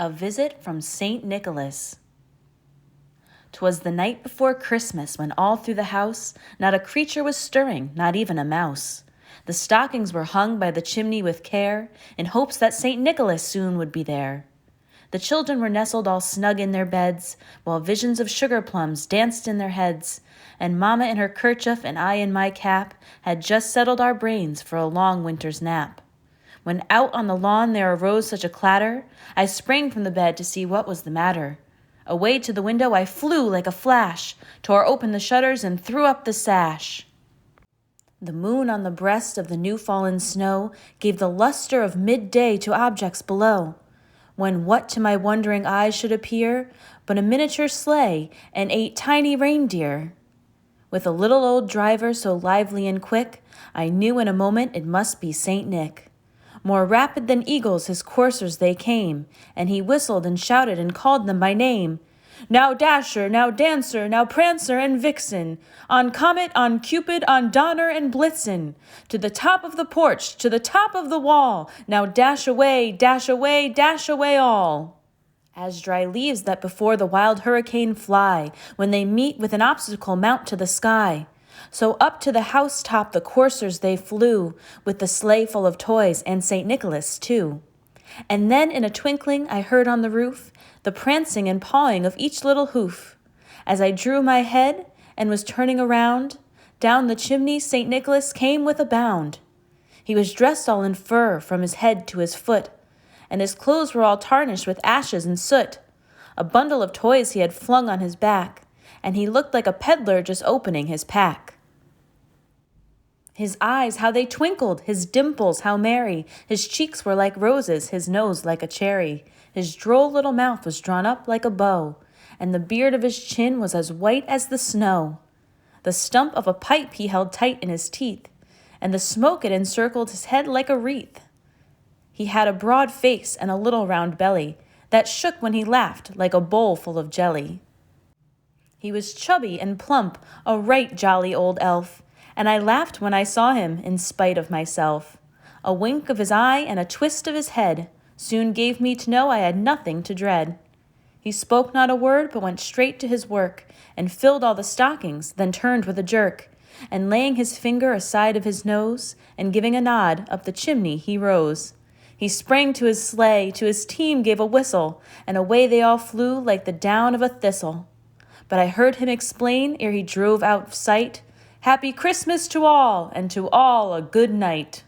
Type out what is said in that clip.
A visit from St. Nicholas. 'Twas the night before Christmas when all through the house not a creature was stirring, not even a mouse. The stockings were hung by the chimney with care, in hopes that St. Nicholas soon would be there. The children were nestled all snug in their beds, while visions of sugar plums danced in their heads, and Mamma in her kerchief and I in my cap had just settled our brains for a long winter's nap. When out on the lawn there arose such a clatter, I sprang from the bed to see what was the matter. Away to the window I flew like a flash, tore open the shutters and threw up the sash. The moon on the breast of the new-fallen snow gave the luster of midday to objects below, when what to my wondering eyes should appear but a miniature sleigh and 8 tiny reindeer. With a little old driver so lively and quick, I knew in a moment it must be St. Nick. More rapid than eagles his coursers they came, and he whistled and shouted and called them by name. Now Dasher, now Dancer, now Prancer and Vixen, on Comet, on Cupid, on Donner and Blitzen, to the top of the porch, to the top of the wall, now dash away, dash away, dash away all. As dry leaves that before the wild hurricane fly, when they meet with an obstacle mount to the sky, so up to the housetop the coursers they flew, with the sleigh full of toys and St. Nicholas too. And then in a twinkling I heard on the roof the prancing and pawing of each little hoof. As I drew my head and was turning around, down the chimney St. Nicholas came with a bound. He was dressed all in fur from his head to his foot, and his clothes were all tarnished with ashes and soot. A bundle of toys he had flung on his back, and he looked like a peddler just opening his pack. His eyes, how they twinkled, his dimples, how merry, his cheeks were like roses, his nose like a cherry, his droll little mouth was drawn up like a bow, and the beard of his chin was as white as the snow. The stump of a pipe he held tight in his teeth, and the smoke it encircled his head like a wreath. He had a broad face and a little round belly, that shook when he laughed like a bowl full of jelly. He was chubby and plump, a right jolly old elf, and I laughed when I saw him, in spite of myself. A wink of his eye and a twist of his head soon gave me to know I had nothing to dread. He spoke not a word, but went straight to his work, and filled all the stockings, then turned with a jerk, and laying his finger aside of his nose, and giving a nod, up the chimney he rose. He sprang to his sleigh, to his team gave a whistle, and away they all flew like the down of a thistle. But I heard him explain, ere he drove out of sight, Happy Christmas to all, and to all a good night.